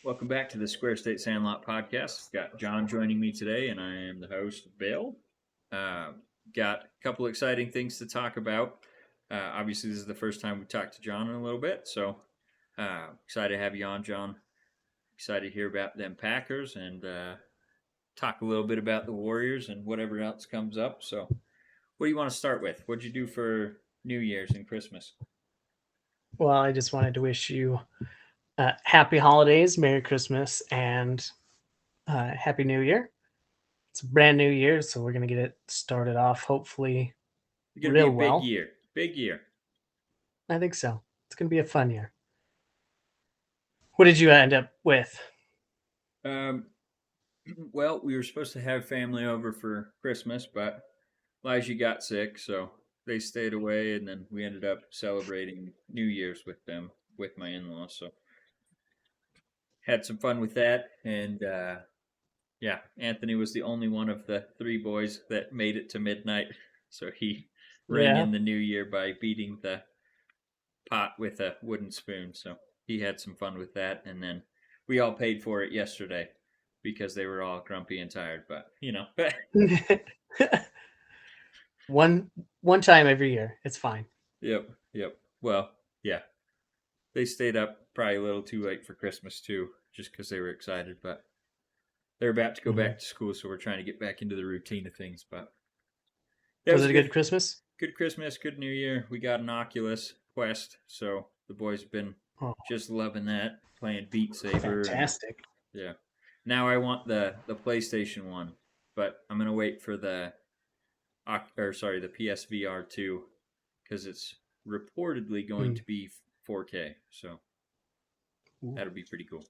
Welcome back to the Square State Sandlot podcast. Got John joining me today, and I am the host, Bill. Uh, got a couple exciting things to talk about. Obviously, this is the first time we talked to John in a little bit, so excited to have you on, John. Excited to hear about them Packers and talk a little bit about the Warriors and whatever else comes up. So, what do you want to start with? What'd you do for New Year's and Christmas? Well, I just wanted to wish you happy holidays, Merry Christmas, and Happy New Year. It's a brand new year, so we're going to get it started off hopefully It's gonna be a real big well. year. Big year. I think so. It's going to be a fun year. What did you end up with? Um, Well, we were supposed to have family over for Christmas, but Elijah got sick, so they stayed away, and then we ended up celebrating New Year's with them, with my in-laws. So had some fun with that, and yeah, Anthony was the only one of the three boys that made it to midnight, so he rang Yeah. in the New Year by beating the pot with a wooden spoon. So he had some fun with that, and then we all paid for it yesterday because they were all grumpy and tired. But one one time every year. It's fine. Yep, yep. Well, yeah, they stayed up probably a little too late for Christmas too, just because they were excited. But they're about to go Hmm. back to school, so we're trying to get back into the routine of things. But yeah, it Was was it a a good, good Christmas? good Christmas, good New Year. We got an Oculus Quest, so the boys have been Oh, just loving that, playing Beat Saber, and fantastic. yeah. Now I want the PlayStation one, but I'm gonna wait for the PSVR 2 because it's reportedly going Hmm. to be 4K. So Ooh. that'll be pretty cool.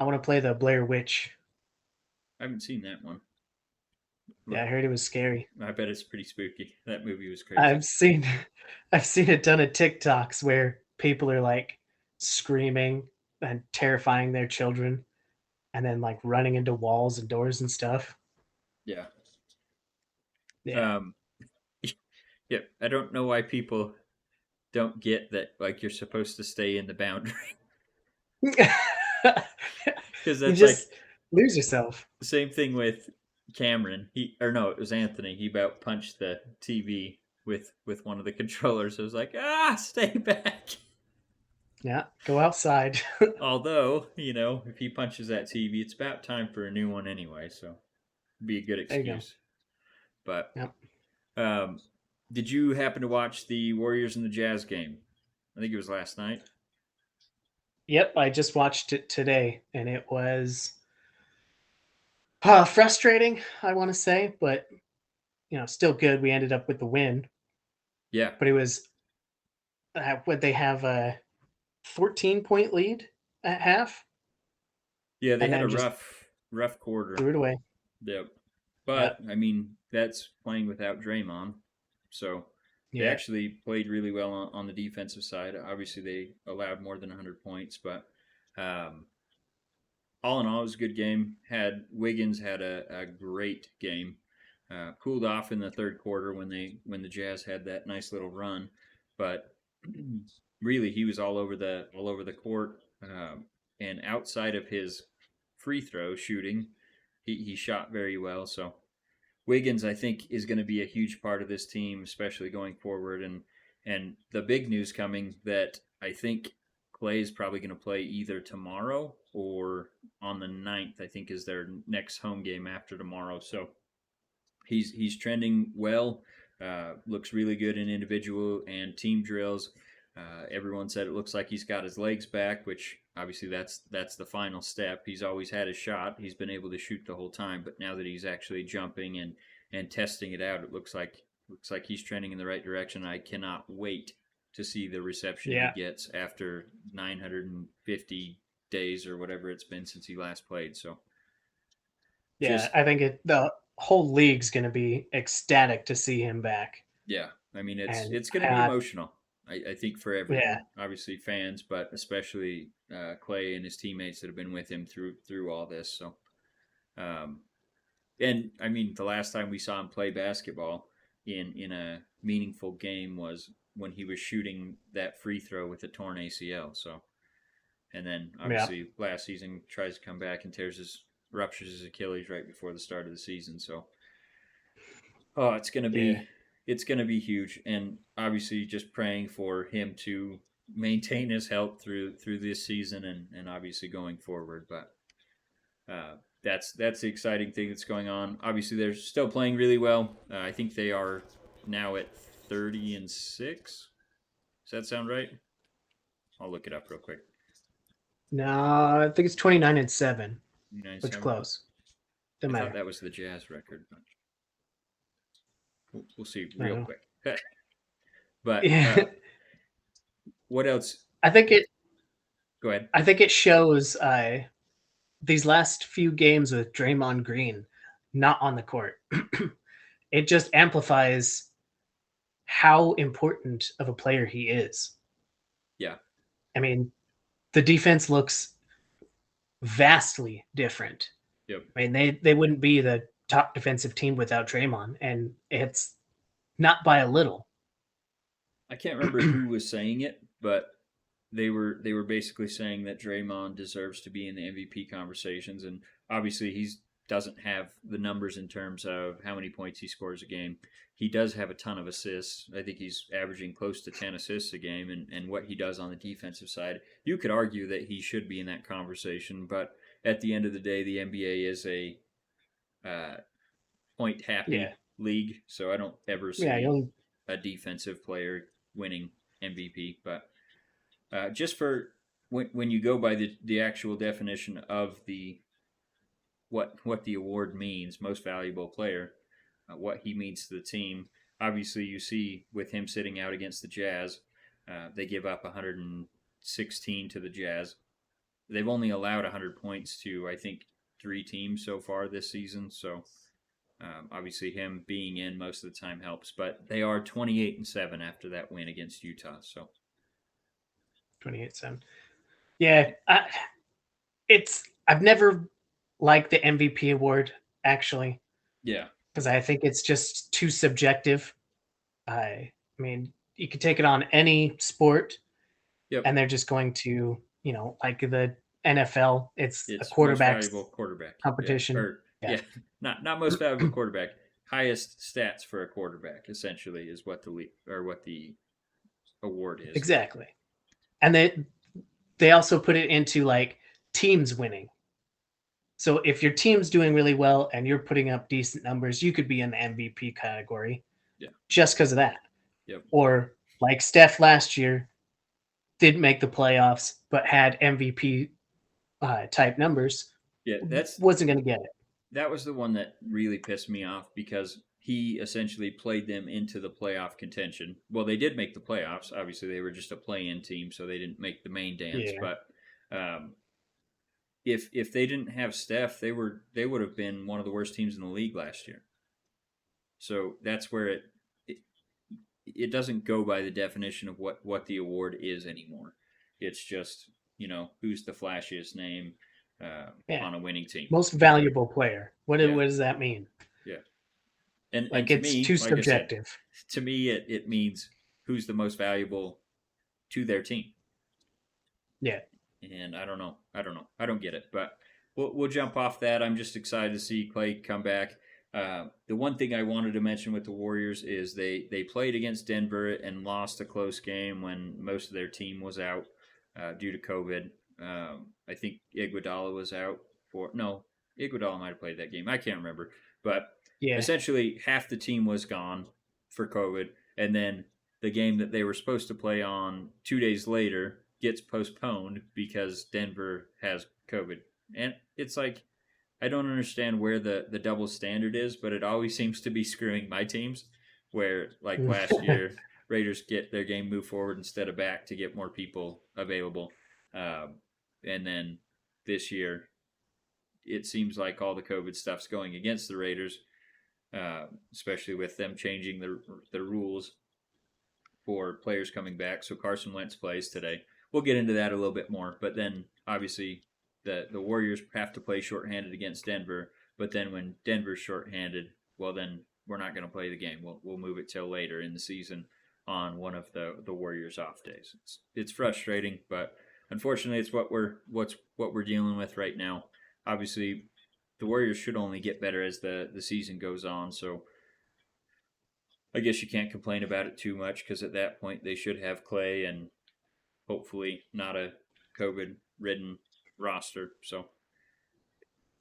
I want to play the Blair Witch. I haven't seen that one. Yeah, I heard it was scary. I bet it's pretty spooky. That movie was crazy. I've seen I've seen a ton of TikToks where people are like screaming and terrifying their children and then like running into walls and doors and stuff. Yeah. Yeah. Um. Yeah. I don't know why people don't get that. Like you're supposed to stay in the boundary because You that's like just lose yourself. the same thing with Cameron. He or no, it was Anthony. He about punched the TV with one of the controllers. I was like, stay back. Yeah, go outside. Although, if he punches that TV, it's about time for a new one anyway, so it'd be a good There you go. excuse. But Yep. um, did you happen to watch the Warriors and the Jazz game? I think it was last night. Yep, I just watched it today and it was frustrating, I want to say, but still good. We ended up with the win, Yeah, but it was would they have a 14-point lead at half yeah, they and had a then just rough quarter. threw it away. Yep. Yeah. But I mean, that's playing without Draymond, so they Yeah. actually played really well on the defensive side. Obviously, they allowed more than 100 points, but um, all in all, it was a good game. Had Wiggins had a great game. Cooled off in the third quarter when the Jazz had that nice little run, but really he was all over the court, and outside of his free throw shooting, he shot very well. So Wiggins, I think, is going to be a huge part of this team, especially going forward. And the big news coming that I think Klay is probably going to play either tomorrow or on the 9th, I think is their next home game after tomorrow. So he's trending well. Looks really good in individual and team drills. Everyone said it looks like he's got his legs back, which obviously that's the final step. He's always had his shot. He's been able to shoot the whole time, but now that he's actually jumping and testing it out, it looks like he's trending in the right direction. I cannot wait to see the reception he Yeah. gets after 950 days or whatever it's been since he last played. So Yeah, just I think the whole league's going to be ecstatic to see him back. Yeah, I mean And it's going to be uh, emotional. I think for yeah, everyone, obviously fans, but especially Clay and his teammates that have been with him through all this. So, um, and I mean, the last time we saw him play basketball in a meaningful game was when he was shooting that free throw with a torn ACL. So, and then Yeah. obviously last season tries to come back and ruptures his Achilles right before the start of the season. So oh, Yeah. it's gonna be huge, and obviously just praying for him to maintain his health through this season and obviously going forward. But that's the exciting thing that's going on. Obviously, they're still playing really well. I think they are now at 30-6. Does that sound right? I'll look it up real quick. No, I think it's 29-7, which 97. close. I Doesn't thought matter. that was the Jazz record, but we'll see I don't real know. quick. But Yeah. what else? I think it Go ahead. I think it shows these last few games with Draymond Green not on the court. It just amplifies how important of a player he is. Yeah. I mean, the defense looks vastly different. Yep. I mean, they wouldn't be the top defensive team without Draymond, and it's not by a little. I can't remember who was saying it, but they were basically saying that Draymond deserves to be in the MVP conversations, and obviously he's doesn't have the numbers in terms of how many points he scores a game. He does have a ton of assists. I think he's averaging close to 10 assists a game, and what he does on the defensive side, you could argue that he should be in that conversation. But at the end of the day, the NBA is a uh, point Yeah, happy league, so I don't ever yeah. see a defensive player winning MVP. But just for when you go by the actual definition of the what the award means, most valuable player, what he means to the team. Obviously, you see with him sitting out against the Jazz, they give up 116 to the Jazz. They've only allowed 100 points to I think 3 teams so far this season. So obviously, him being in most of the time helps. But they are 28-7 after that win against Utah. So 28-7. Yeah, it's I've never liked the MVP award actually yeah, because I think it's just too subjective. I mean, you could take it on any sport, yep. and they're just going to, like the NFL, it's a It's most valuable quarterback's quarterback. Yeah, competition. or Yeah, yeah, not most valuable quarterback. Highest stats for a quarterback essentially is what the award is. exactly. And they also put it into like teams winning. So if your team's doing really well and you're putting up decent numbers, you could be in the MVP category Yeah. just because of that. Yep. Or like Steph last year didn't make the playoffs but had MVP type numbers, Yeah. wasn't going to get it. That was the one that really pissed me off because he essentially played them into the playoff contention. Well, they did make the playoffs. Obviously, they were just a play-in team, so they didn't make the main dance. Yeah, But um, if they didn't have Steph, they would have been one of the worst teams in the league last year. So that's where it it doesn't go by the definition of what the award is anymore. It's just who's the flashiest name yeah. on a winning team. Most valuable player. Yeah, What does that mean? yeah. And Like to it's me, too like I said, subjective. to me it means who's the most valuable to their team. Yeah, And I don't know, I don't get it. But we'll jump off that. I'm just excited to see Klay come back. The one thing I wanted to mention with the Warriors is they played against Denver and lost a close game when most of their team was out due to COVID. I think Iguodala was out for no, Iguodala might have played that game. I can't remember, but yeah, essentially half the team was gone for COVID, and then the game that they were supposed to play on 2 days later gets postponed because Denver has COVID. And it's like I don't understand where the double standard is, but it always seems to be screwing my teams. Where like last year, Raiders get their game moved forward instead of back to get more people available, and then this year it seems like all the COVID stuff's going against the Raiders, especially with them changing the rules for players coming back. So Carson Wentz plays today. We'll get into that a little bit more, but then obviously the Warriors have to play shorthanded against Denver. But then when Denver's shorthanded, well then we're not going to play the game. We'll move it till later in the season on one of the Warriors off days. It's frustrating, but unfortunately, it's what we're dealing with right now. Obviously, the Warriors should only get better as the season goes on. So I guess you can't complain about it too much because at that point they should have Klay and hopefully not a COVID ridden roster. So,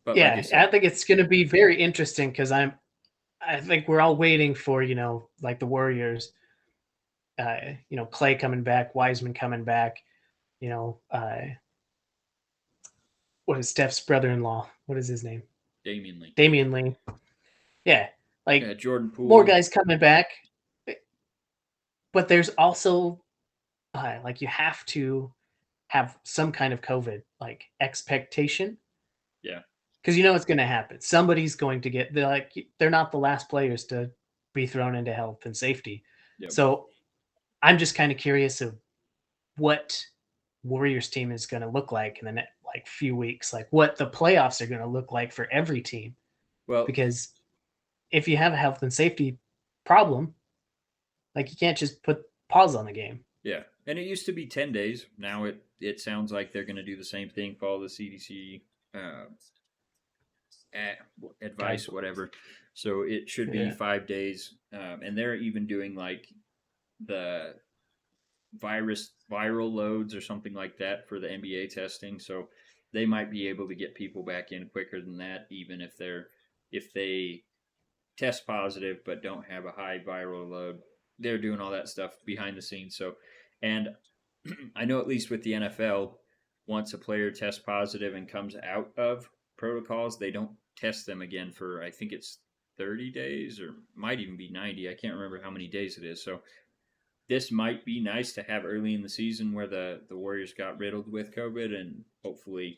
but like I Yeah, I said, think it's going to be very interesting because I think we're all waiting for like the Warriors, Clay coming back, Wiseman coming back, you know, what is Steph's brother-in-law? What is his name? Damian Lee, Damian Lee. Yeah, yeah, like Jordan more Poole, guys coming back, but there's also like you have to have some kind of COVID like expectation yeah, because it's going to happen. Somebody's going to get. They're not the last players to be thrown into health and safety. yep. So I'm just kind of curious of what Warriors team is going to look like in the next like few weeks, like what the playoffs are going to look like for every team. Well, Because if you have a health and safety problem, like you can't just put pause on the game. yeah, and it used to be 10 days. Now it sounds like they're going to do the same thing. Follow the CDC uh, Guide, advice, whatever. So it should be yeah, 5 days, and they're even doing like the viral loads or something like that for the NBA testing. So they might be able to get people back in quicker than that, even if they test positive but don't have a high viral load. They're doing all that stuff behind the scenes. So, and I know at least with the NFL, once a player tests positive and comes out of protocols, they don't test them again for I think it's 30 days or might even be 90. I can't remember how many days it is. So this might be nice to have early in the season where the Warriors got riddled with COVID, and hopefully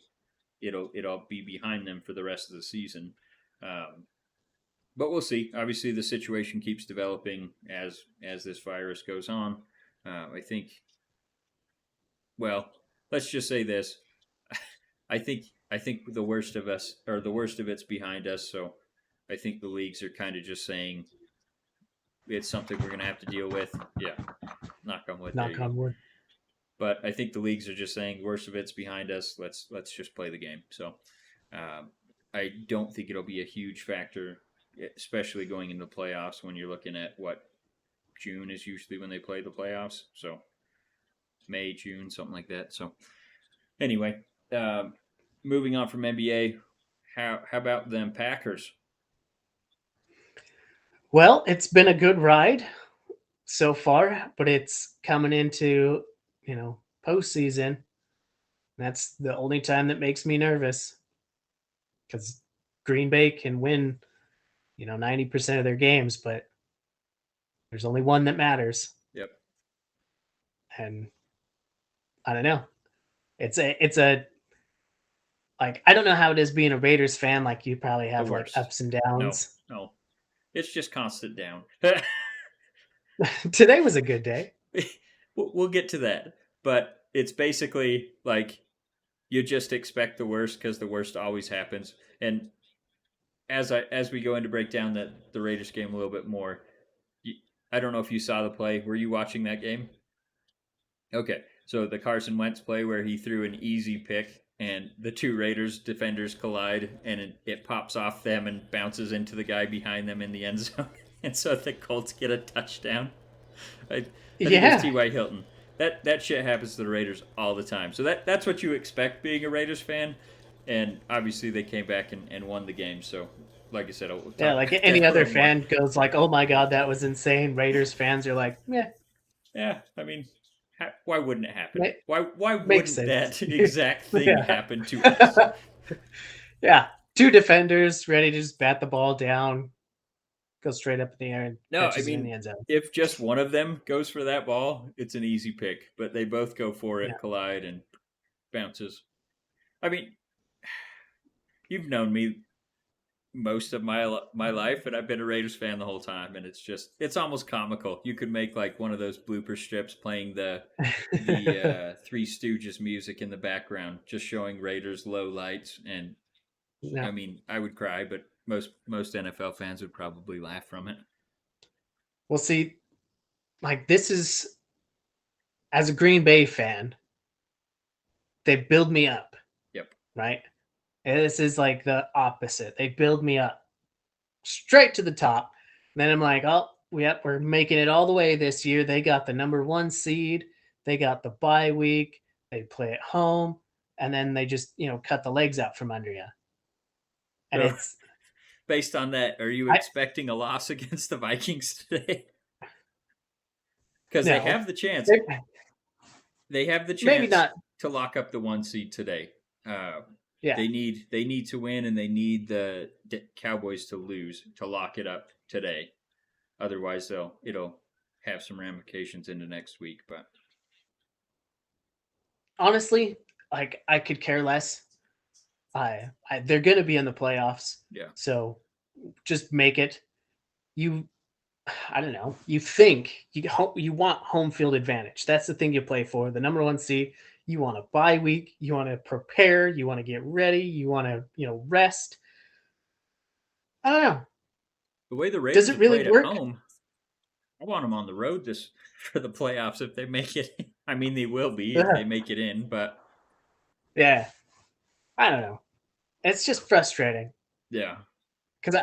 it'll be behind them for the rest of the season. Um, but we'll see. Obviously, the situation keeps developing as this virus goes on. I think. Well, let's just say this. I think the worst of us or the worst of it's behind us. So I think the leagues are kind of just saying it's something we're going to have to deal with. Yeah, knock on wood. There knock you go. on wood. But I think the leagues are just saying worst of it's behind us. Let's just play the game. So um, I don't think it'll be a huge factor, especially going into the playoffs when you're looking at what June is usually when they play the playoffs. So May, June, something like that. So anyway, um, moving on from NBA, how about them Packers? Well, it's been a good ride so far, but it's coming into postseason. That's the only time that makes me nervous because Green Bay can win 90% of their games, but there's only one that matters, Yep, and I don't know. It's a like I don't know how it is being a Raiders fan. Like you probably the have like worst. ups and No, downs. no, it's just constant down. Today was a good day. We'll get to that, but it's basically like you just expect the worst because the worst always happens. And as we go into break down the Raiders game a little bit more, I don't know if you saw the play. Were you watching that game? Okay, so the Carson Wentz play where he threw an easy pick and the two Raiders defenders collide and it pops off them and bounces into the guy behind them in the end zone, and so the Colts get a touchdown. I think it was Yeah, T.Y. Hilton. That shit happens to the Raiders all the time. So that's what you expect being a Raiders fan, and obviously they came back and won the game. So, like I said, I'll yeah. talk Like about any that a other little more. fan goes like, "Oh my god, that was insane." Raiders fans are like, "Yeah, Yeah, I mean, why wouldn't it happen? ma- Why makes wouldn't sense." that exact thing Yeah, happen to us? yeah. Two defenders ready to just bat the ball down, go straight up in the air and No, I catches it in mean, the end zone. if just one of them goes for that ball, it's an easy pick. But they both go for Yeah. it, collide, and bounces. I mean, you've known me most of my life, and I've been a Raiders fan the whole time, and it's almost comical. You could make like one of those blooper strips playing the Three Stooges music in the background, just showing Raiders low lights, and I No. mean, I would cry, but most NFL fans would probably laugh from it. Well, see, like this is as a Green Bay fan, they build me up, Yep. right? And this is like the opposite. They build me up straight to the top. Then I'm like, oh, yep, we're making it all the way this year. They got the number one seed. They got the bye week. They play at home, and then they just cut the legs out from under you. And So, it's based on that, are you I expecting a loss against the Vikings today? Because they no, have the chance. they- They have the maybe chance not. to lock up the 1 seed today. Uh, Yeah, they need to win, and they need the Cowboys to lose to lock it up today. Otherwise, it'll have some ramifications into next week. But honestly, like I could care less. They're going to be in the playoffs, yeah, so just make it. You I don't know. You think you want home field advantage. That's the thing you play for. The number one seed. You want a bye week. You want to prepare. You want to get ready. You want to rest. I don't know. the way the Does Raiders it have really played at work? home, I want them on the road this for the playoffs if they make it. I mean, they will be if they Ugh. make it in. But Yeah, I don't know. It's just frustrating yeah, because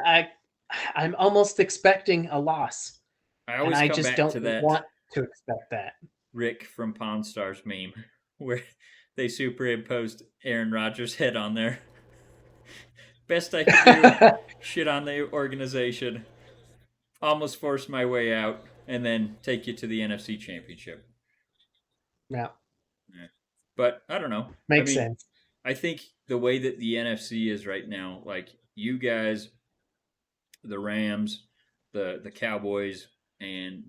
I'm almost expecting a loss, I and always I come just back don't to that want to expect that. Rick from Pawn Stars meme where they superimposed Aaron Rodgers' head on there. Best I could do, shit on the organization, almost forced my way out, and then take you to the NFC Championship. Yeah, Yeah. But I don't know. I makes mean, sense. I think the way that the NFC is right now, like you guys, the Rams, the Cowboys, and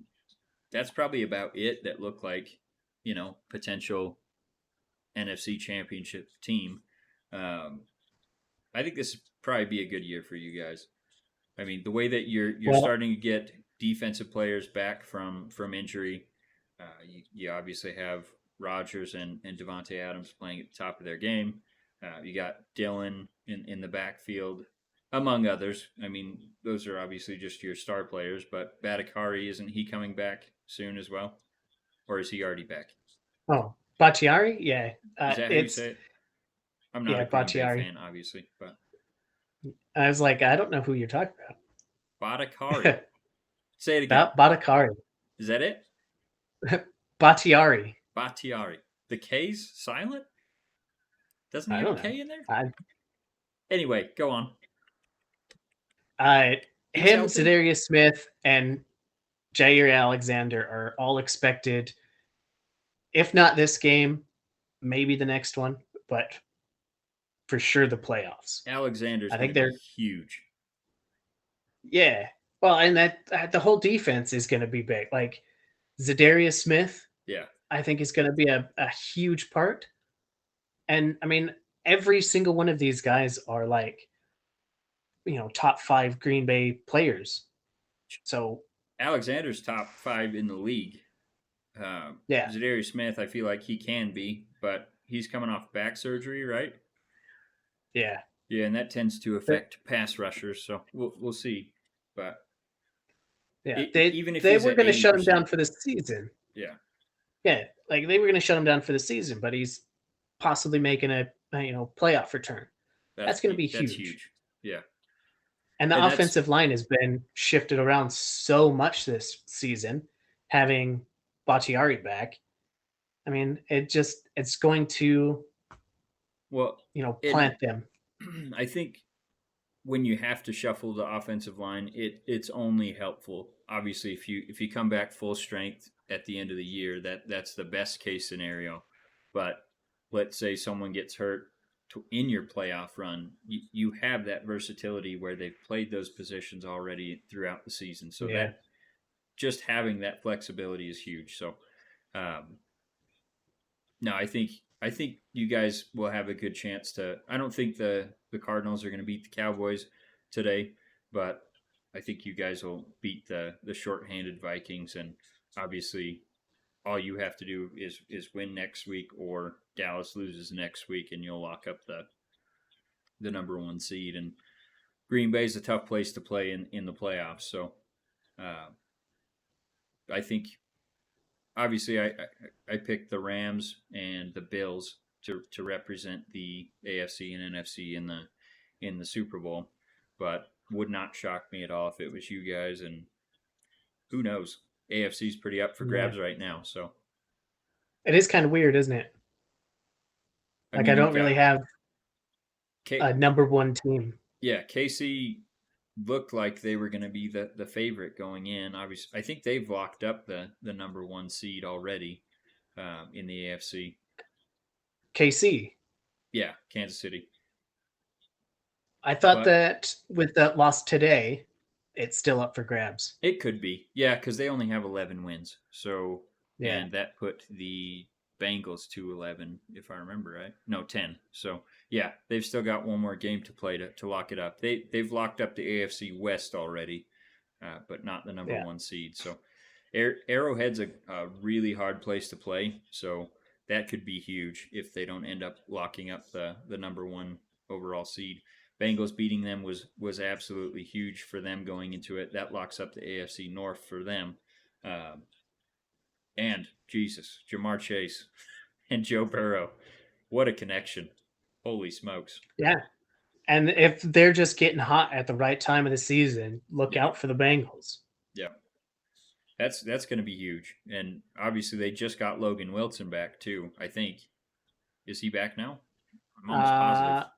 that's probably about it that look like potential NFC Championship team. Um, I think this would probably be a good year for you guys. I mean, the way that you're Well, starting to get defensive players back from injury, you obviously have Rodgers and Devontae Adams playing at the top of their game. You got Dylan in the backfield, among others. I mean, those are obviously just your star players. But Batakari, isn't he coming back soon as well, or is he already back? oh, Bakhtiari, yeah, Is that how you it's say it? I'm not a yeah, Green Bay Bakhtiari. fan, obviously, but I was like, I don't know who you're talking Batakari. about. Say it again. Batakari, Is that it? Bakhtiari. Batiari. The K's silent? Doesn't he I have a don't know. K in there? I, Anyway, go on. I He's him, healthy. Zadarius Smith, and Jair Alexander are all expected, if not this game, maybe the next one, but for sure the playoffs. Alexander's I going think to be they're huge. yeah. Well, and that the whole defense is going to be big. Like Zadarius Smith, Yeah. I think is going to be a huge part. And I mean, every single one of these guys are like top five Green Bay players. So Alexander's top 5 in the league. yeah, Zadarius Smith, I feel like he can be, but he's coming off back surgery, right? yeah, Yeah, and that tends to They're- affect pass rushers. So we'll see. But yeah. They even if they he's were at going to shut him 80%, down for the season. yeah, Yeah, like they were going to shut him down for the season, but he's possibly making a playoff return. That's going to be that's huge. huge. Yeah, And the and that's offensive line has been shifted around so much this season, having Bakhtiari back. I mean, it's going to well, and plant them. I think when you have to shuffle the offensive line, it's only helpful. Obviously, if you come back full strength at the end of the year, that's the best case scenario. But let's say someone gets hurt in your playoff run, you have that versatility where they've played those positions already throughout the season. So Yeah, that just having that flexibility is huge. So um, no, I think you guys will have a good chance to. I don't think the Cardinals are going to beat the Cowboys today, but I think you guys will beat the shorthanded Vikings, and obviously all you have to do is win next week, or Dallas loses next week, and you'll lock up the number 1 seed. And Green Bay is a tough place to play in the playoffs, so uh, I think obviously I picked the Rams and the Bills to represent the AFC and NFC in the Super Bowl. But would not shock me at all if it was you guys. And who knows? AFC's pretty up for Yeah. grabs right now. So It is kind of weird, isn't it? I Like I mean, you've don't really got have K. a number one team. Yeah, KC looked like they were going to be the favorite going in. Obviously, I think they've locked up the number one seed already in the AFC. KC. Yeah, Kansas City. I thought But that with that loss today, it's still up for grabs. it could be. Yeah, because they only have 11 wins. So, Yeah. and that put the Bengals to 11, if I remember right. No, 10. So, yeah, they've still got one more game to play to lock it up. They've locked up the AFC West already, but not the number Yeah. one seed. So, Arrowhead's a really hard place to play. So, that could be huge if they don't end up locking up the number one overall seed. Bengals beating them was absolutely huge for them going into it. That locks up the AFC North for them. Um, and Jesus, Jamar Chase and Joe Burrow, what a connection! Holy smokes! Yeah. And if they're just getting hot at the right time of the season, look Yeah, out for the Bengals. yeah. That's going to be huge. And obviously, they just got Logan Wilson back too. I think is he back now? I'm almost positive. Uh,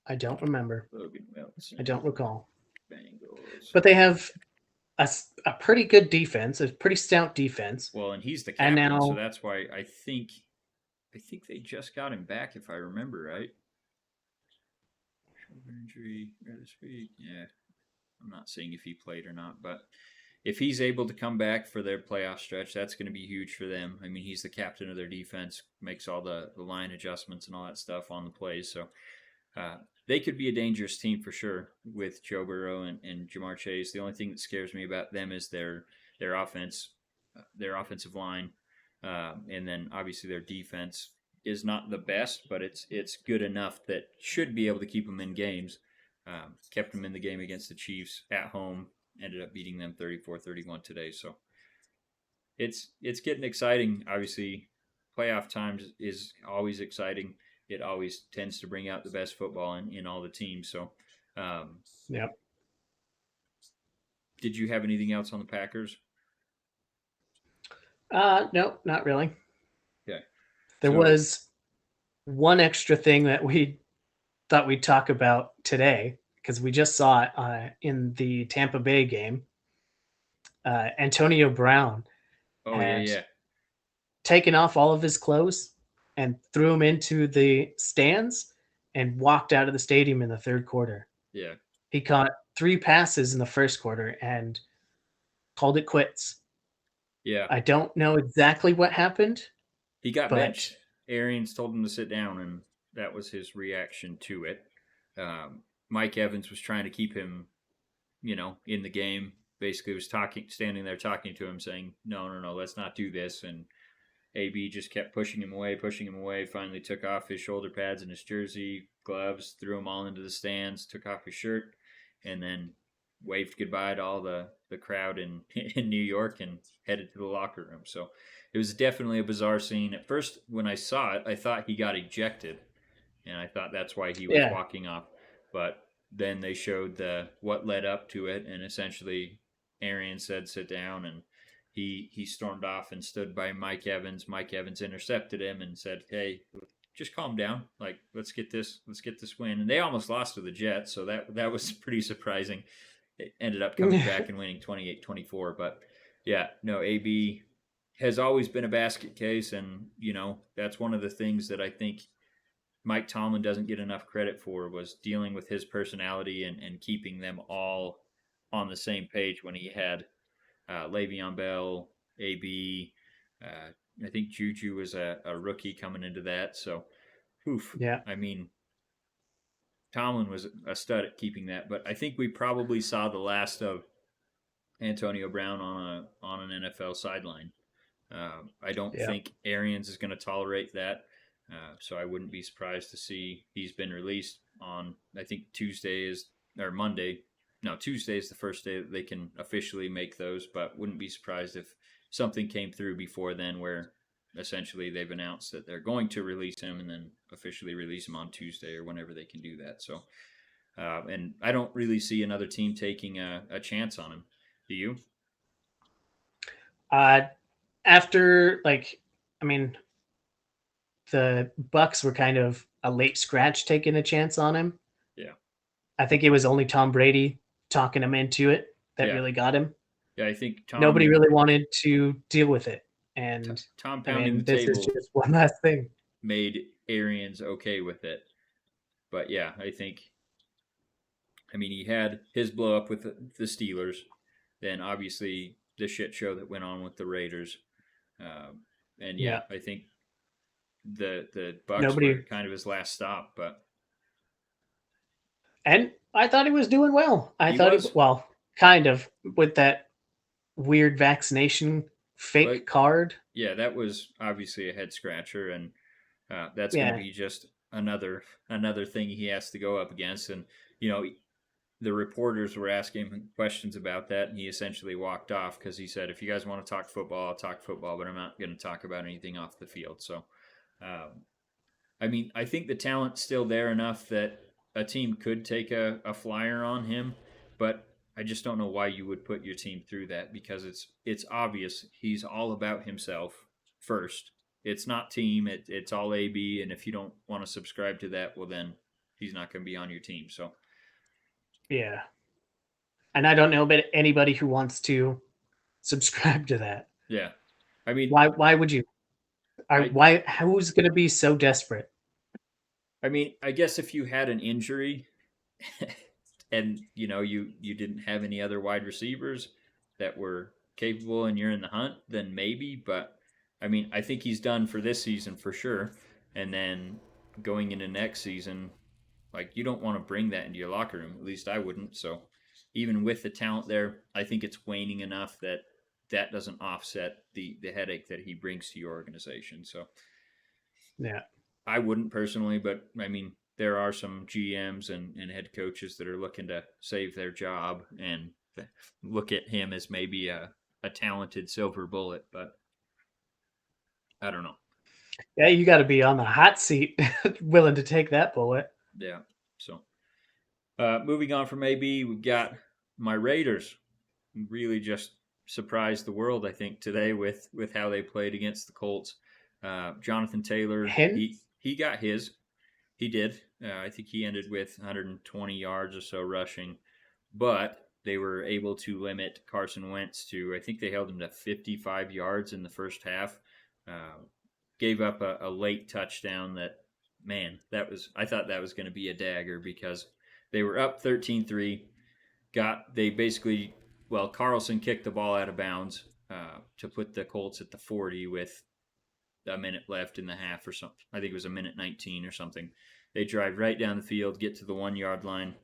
I don't remember. Logan I don't Wilson, recall. Bengals. But they have a pretty good defense, a pretty stout defense. Well, and he's the And captain, so now, that's why I think they just got him back, if I remember right. Shoulder injury this week. Yeah, I'm not saying if he played or not, but if he's able to come back for their playoff stretch, that's going to be huge for them. I mean, he's the captain of their defense, makes all the line adjustments and all that stuff on the plays. So uh, they could be a dangerous team for sure with Joe Burrow and Jamar Chase. The only thing that scares me about them is their offense, their offensive line, and then obviously their defense is not the best, but it's good enough that should be able to keep them in games. Kept them in the game against the Chiefs at home. Ended up beating them 34-31 today. So it's getting exciting. Obviously, playoff times is always exciting. It always tends to bring out the best football in all the teams. So, um, yep. did you have anything else on the Packers? No, not really. Okay. There So, was one extra thing that we thought we'd talk about today because we just saw it in the Tampa Bay game. Antonio Brown oh, yeah, had yeah. taken off all of his clothes and threw them into the stands and walked out of the stadium in the third quarter. Yeah. He caught 3 passes in the first quarter and called it quits. Yeah. I don't know exactly what happened, He got but benched. Arians told him to sit down, and that was his reaction to it. Mike Evans was trying to keep him, in the game. Basically, was standing there talking to him, saying, "No, no, no, let's not do this." And AB just kept pushing him away, pushing him away. Finally, took off his shoulder pads and his jersey, gloves, threw them all into the stands, took off his shirt, and then waved goodbye to all the crowd in in New York and headed to the locker room. So it was definitely a bizarre scene. At first, when I saw it, I thought he got ejected, and I thought that's why he was yeah, walking off. But then they showed what led up to it, and essentially, Arian said, "Sit down," and he stormed off and stood by Mike Evans. Mike Evans intercepted him and said, "Hey, just calm down. Like, let's get this win." And they almost lost to the Jets, so that was pretty surprising. It ended up coming back and winning 28-24. But yeah, no, AB has always been a basket case, and that's one of the things that I think Mike Tomlin doesn't get enough credit for was dealing with his personality and keeping them all on the same page when he had Le'Veon Bell, AB. Uh, I think Juju was a rookie coming into that. So, oof. yeah, I mean, Tomlin was a stud at keeping that. But I think we probably saw the last of Antonio Brown on an NFL sideline. I don't yeah, think Arians is going to tolerate that. So I wouldn't be surprised to see he's been released on, I think Tuesday is, or Monday. No, Tuesday is the first day that they can officially make those, but wouldn't be surprised if something came through before then where essentially they've announced that they're going to release him and then officially release him on Tuesday or whenever they can do that. So, and I don't really see another team taking a chance on him. Do you? Uh, after like, I mean, the Bucks were kind of a late scratch taking a chance on him. Yeah. I think it was only Tom Brady talking him into it that Yeah. really got him. Yeah. I think Nobody really wanted to deal with it. And Tom I pounding the mean, this is table just one last thing. made Arians okay with it. But yeah, I think, I mean, he had his blow up with the Steelers, then obviously the shit show that went on with the Raiders. Um, and yeah, Yeah. I think the Bucks were Nobody. kind of his last stop, but And I thought he was doing well. I he thought he, was. well, kind of with that weird vaccination But fake card. yeah, that was obviously a head scratcher, and that's going to Yeah. be just another thing he has to go up against. And you know, the reporters were asking him questions about that, and he essentially walked off because he said, "If you guys want to talk football, I'll talk football, but I'm not going to talk about anything off the field." So, um, I mean, I think the talent's still there enough that a team could take a flyer on him, but I just don't know why you would put your team through that because it's obvious he's all about himself first. It's not team, it's all AB, and if you don't want to subscribe to that, well then he's not going to be on your team. So Yeah. And I don't know about anybody who wants to subscribe to that. yeah, I mean, Why would you? I Why who's going to be so desperate? I mean, I guess if you had an injury and you didn't have any other wide receivers that were capable and you're in the hunt, then maybe. But I mean, I think he's done for this season for sure. And then going into next season, like you don't want to bring that into your locker room. At least I wouldn't. So even with the talent there, I think it's waning enough that that doesn't offset the headache that he brings to your organization. So Yeah. I wouldn't personally, but I mean, there are some GMs and head coaches that are looking to save their job and look at him as maybe a talented silver bullet, but I don't know. Yeah, you got to be on the hot seat willing to take that bullet. Yeah. So moving on from AB, we've got my Raiders. Really just surprised the world, I think, today with how they played against the Colts. Jonathan Taylor, Hint. he got his. He did. I think he ended with 120 yards or so rushing, but they were able to limit Carson Wentz to, I think they held him to 55 yards in the first half. Uh, Gave up a late touchdown that, man, I thought that was going to be a dagger because they were up 13-3. They basically, well, Carlson kicked the ball out of bounds to put the Colts at the 40 with a minute left in the half or something. I think it was a minute 19 or something. They drive right down the field, get to the 1 yard line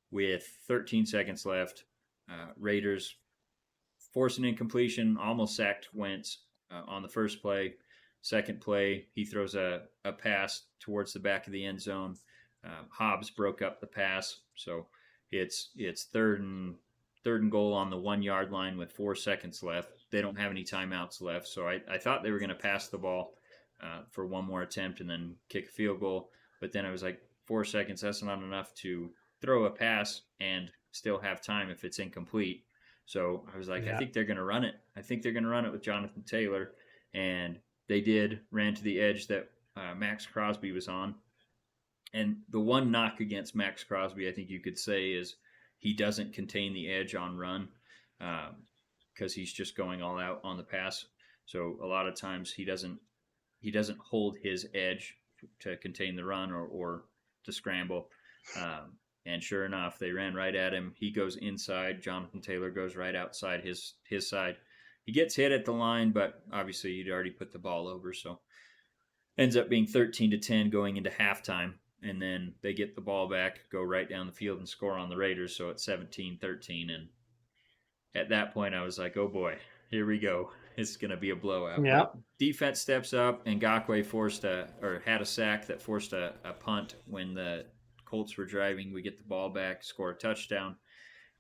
with 13 seconds left. Raiders force an incompletion, almost sacked Wentz on the first play. Second play, he throws a pass towards the back of the end zone. Hobbs broke up the pass, so it's third and goal on the 1 yard line with 4 seconds left. They don't have any timeouts left, so I thought they were going to pass the ball for one more attempt and then kick a field goal. But then I was like, 4 seconds, that's not enough to throw a pass and still have time if it's incomplete. So I was like, I Yeah. think they're going to run it. I think they're going to run it with Jonathan Taylor. And they did, ran to the edge that Max Crosby was on. And the one knock against Max Crosby, I think you could say, is he doesn't contain the edge on run because he's just going all out on the pass. So a lot of times he doesn't hold his edge to contain the run or to scramble. And sure enough, they ran right at him. He goes inside. Jonathan Taylor goes right outside his side. He gets hit at the line, but obviously he'd already put the ball over. So ends up being 13-10 going into halftime. And then they get the ball back, go right down the field and score on the Raiders. So it's 17-13. And at that point, I was like, oh boy, here we go. It's going to be a blowout. Yeah. But defense steps up, and Ngakwe had a sack that forced a punt when the Colts were driving. We get the ball back, score a touchdown,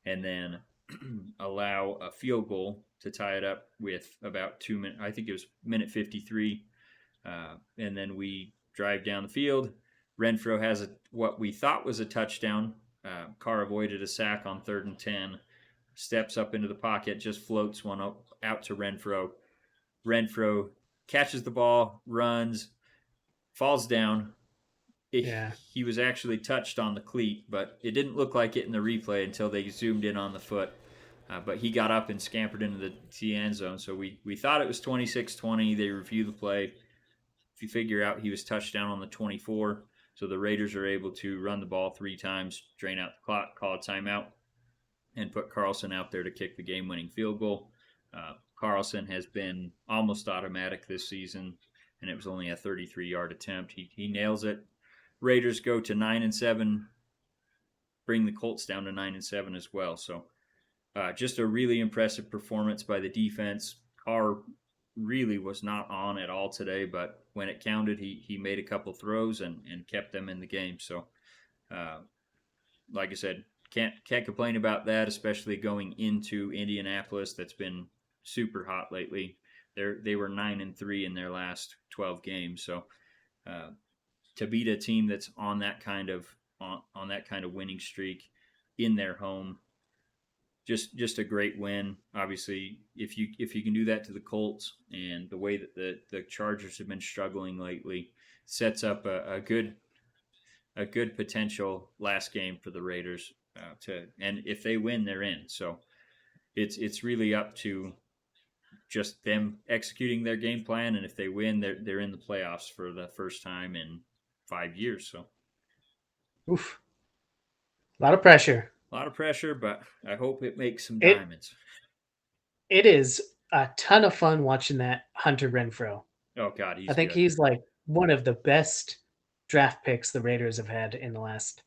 and then allow a field goal to tie it up with about 2 minutes. I think it was minute 53. And then we drive down the field. Renfro has what we thought was a touchdown. Carr avoided a sack on 3rd and 10. Steps up into the pocket, just floats one out to Renfro. Renfro catches the ball, runs, falls down. Yeah. He was actually touched on the cleat, but it didn't look like it in the replay until they zoomed in on the foot. But he got up and scampered into the end zone. So we thought it was 26-20. They review the play. If you figure out he was touchdown on the 24, so the Raiders are able to run the ball 3 times, drain out the clock, call a timeout, and put Carlson out there to kick the game-winning field goal. Carlson has been almost automatic this season, and it was only a 33-yard attempt. He nails it. Raiders go to 9-7, bring the Colts down to 9-7 as well. So just a really impressive performance by the defense. Carr really was not on at all today, but when it counted, he made a couple throws and kept them in the game. So, like I said, can't complain about that, especially going into Indianapolis. That's been super hot lately. They were 9-3 in their last 12 games. So to beat a team that's on that kind of winning streak in their home, just a great win. Obviously, if you can do that to the Colts and the way that the Chargers have been struggling lately, sets up a good potential last game for the Raiders. And if they win, they're in. So it's really up to just them executing their game plan, and if they win, they're in the playoffs for the first time in 5 years. So, Oof. A lot of pressure. a lot of pressure, but I hope it makes some It diamonds. it is a ton of fun watching that Hunter Renfro. Oh God, I he's think good. he's like one of the best draft picks the Raiders have had in the last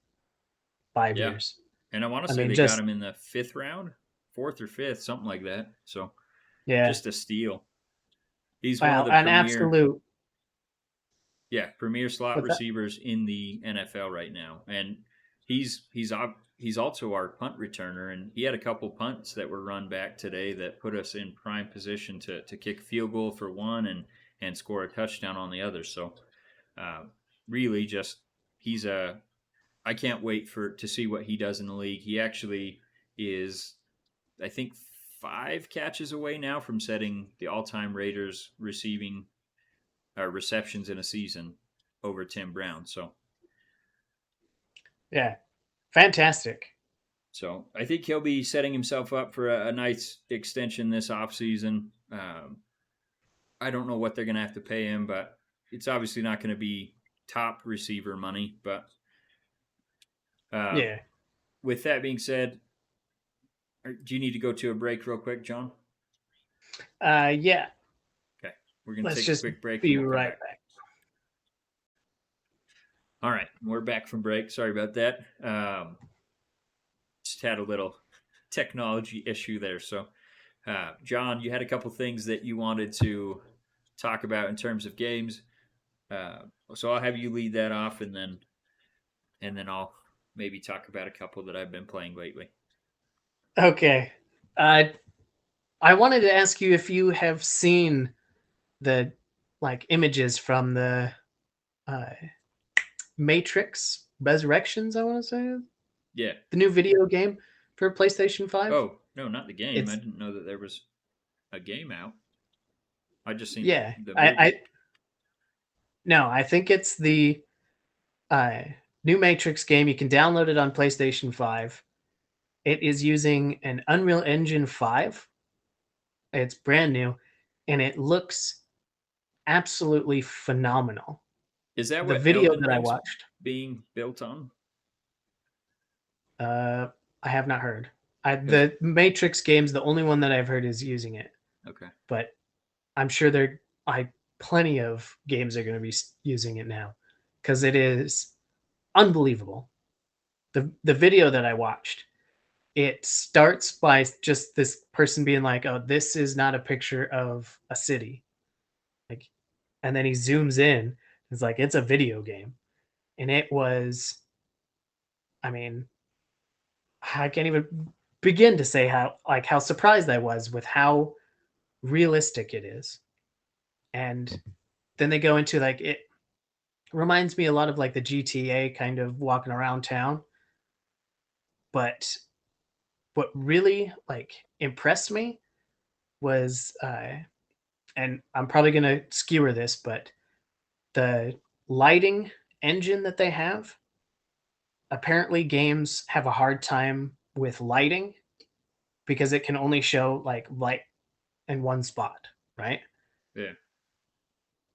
5 Yeah, years. and I want to I say mean, they got just him in the 5th round, 4th or 5th, something like that. So yeah. just a steal. He's one of Wow, the an premier, absolute premier slot what's that? receivers in the NFL right now, and he's also our punt returner, and he had a couple punts that were run back today that put us in prime position to kick a field goal for one and score a touchdown on the other. So uh, really, just he's a I can't wait to see what he does in the league. He actually is, I think, 5 catches away now from setting the all-time Raiders receiving receptions in a season over Tim Brown. Yeah, fantastic. So I think he'll be setting himself up for a nice extension this offseason. I don't know what they're going to have to pay him, but it's obviously not going to be top receiver money. But uh, Yeah. with that being said, do you need to go to a break real quick, John? Yeah. Okay. We're going to Let's take a just quick break and be we'll come right back. back. All right. We're back from break. Sorry about that. Just had a little technology issue there. So, John, you had a couple things that you wanted to talk about in terms of games. Uh, so I'll have you lead that off, and then I'll maybe talk about a couple that I've been playing lately. Okay. Uh, I wanted to ask you if you have seen the like images from the uh, Matrix Resurrections. I want to say Yeah. the new video game for PlayStation 5. Oh no, not the game. I It's didn't know that there was a game out. I just seen yeah. the I movie. no, I think it's the uh, new Matrix game. You can download it on PlayStation 5. It is using an Unreal Engine 5. It's brand new, and it looks absolutely phenomenal. Is that The what video Elden that I Ring's watched, being built on? uh, I have not heard. Because The Matrix games, the only one that I've heard is using it, okay, but I'm sure there, I plenty of games are going to be using it now because it is unbelievable. The video that I watched, it starts by just this person being like, "Oh, this is not a picture of a city," like, and then he zooms in. It's like it's a video game, and it was. I mean, I can't even begin to say how surprised I was with how realistic it is, and then they go into like it reminds me a lot of like the GTA kind of walking around town. But what really like impressed me was, and I'm probably gonna skewer this, but the lighting engine that they have. Apparently, games have a hard time with lighting because it can only show like light in one spot, right? Yeah.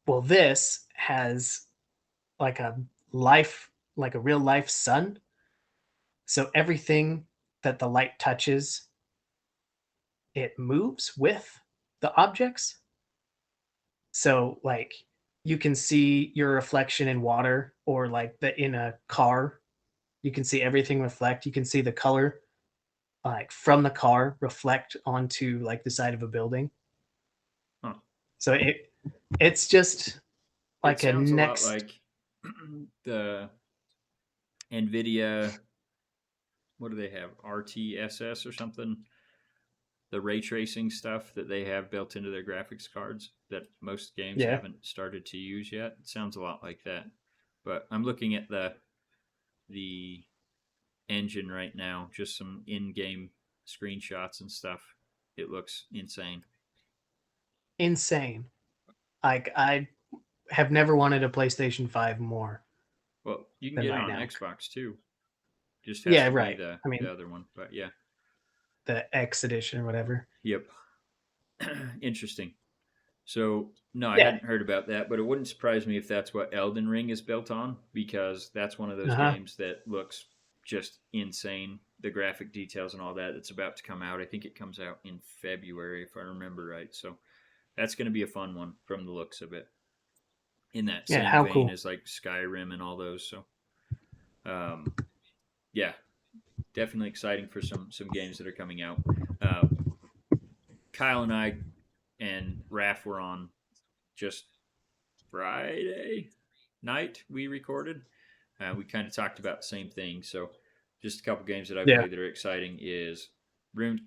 Well, this has like a life, like a real life sun. So everything that the light touches, it moves with the objects. So like you can see your reflection in water or like the in a car, you can see everything reflect. You can see the color like from the car reflect onto like the side of a building. Huh. So it's just It like a sounds a lot next. like the NVIDIA. What do they have? RTSS or something? The ray tracing stuff that they have built into their graphics cards that most games Yeah, haven't started to use yet. It sounds a lot like that. But I'm looking at the engine right now, just some in-game screenshots and stuff. It looks insane. insane. Like I have never wanted a PlayStation 5 more Well, you can than get it right on now. Xbox too. Just has Yeah, to be right. the I mean, the other one. But yeah. the X edition or whatever. Yep. Interesting. So no, I Yeah. hadn't heard about that, but it wouldn't surprise me if that's what Elden Ring is built on, because that's one of those Uh-huh. games that looks just insane. The graphic details and all that. It's about to come out. I think it comes out in February, if I remember right. So that's going to be a fun one from the looks of it. In that Yeah, same how vein cool. as like Skyrim and all those. So um, yeah, definitely exciting for some games that are coming out. Uh, Kyle and I and Raph were on just Friday night we recorded. We kind of talked about the same thing. So, just a couple games that I Yeah. played that are exciting is Ruined,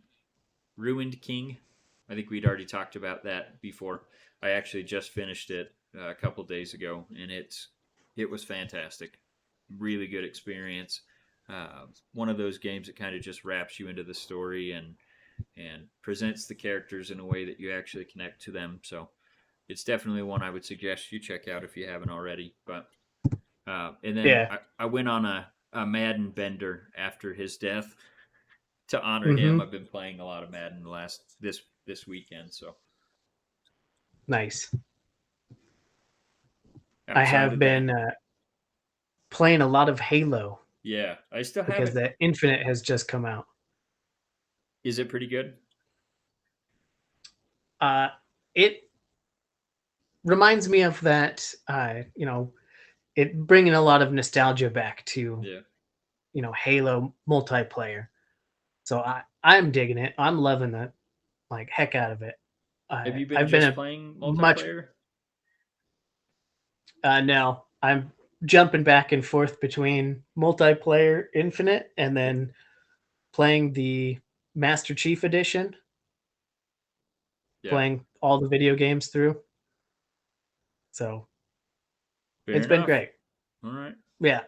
Ruined King. I think we'd already talked about that before. I actually just finished it a couple days ago, and it was fantastic. Really good experience. One of those games that kind of just wraps you into the story and presents the characters in a way that you actually connect to them. So it's definitely one I would suggest you check out if you haven't already. But and then Yeah. I went on a Madden bender after his death to honor him. Mm-hmm. I've been playing a lot of Madden the last this weekend. So Nice. I outside have of that, been playing a lot of Halo yeah, I still because haven't. the Infinite has just come out. Is it pretty good? Uh, it reminds me of that, it bringing a lot of nostalgia back to, Yeah. Halo multiplayer. So I'm digging it. I'm loving the like heck out of it. Have you been I've been just a playing much multiplayer? now I'm jumping back and forth between multiplayer Infinite and then playing the Master Chief Edition, Yeah. playing all the video games through. So Fair it's been enough. great. All right. Yeah,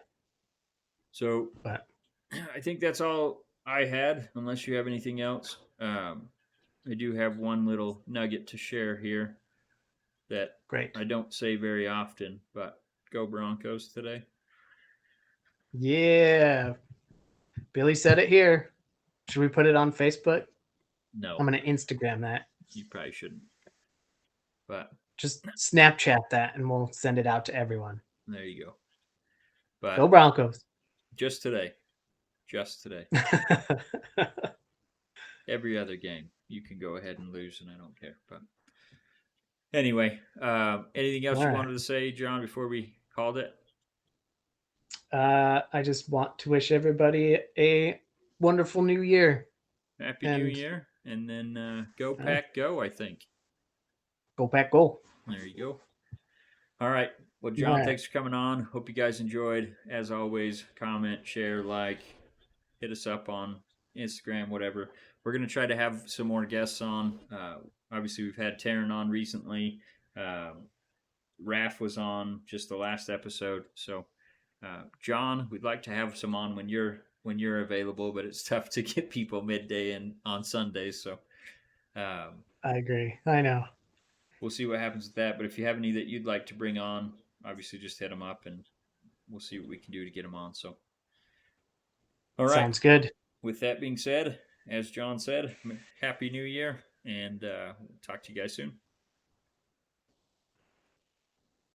So but I think that's all I had, unless you have anything else. I do have one little nugget to share here that great. I don't say very often, but go Broncos today. Yeah, Billy said it here. Should we put it on Facebook? I'm No, gonna Instagram that. you probably shouldn't. But Just Snapchat that, and we'll send it out to everyone. there you go. Go But Broncos! just today, just today, every other game, you can go ahead and lose, and I don't care. But anyway, anything All else you right. wanted to say, John, before we called it? I just want to wish everybody a wonderful new year Happy New and Year, and then go uh, pack, go. I think go pack goal. there you go. All right. Well, All John, right. thanks for coming on. Hope you guys enjoyed. As always, comment, share, like, hit us up on Instagram, whatever. We're going to try to have some more guests on. Obviously, we've had Taryn on recently. Um, Raph was on just the last episode. So, John, we'd like to have some on when you're available, but it's tough to get people midday and on Sundays. So, um, I agree. I know. we'll see what happens with that. But if you have any that you'd like to bring on, obviously just hit them up and we'll see what we can do to get them on. So, all right. Sounds good. With that being said, as John said, Happy New Year, and we'll talk to you guys soon.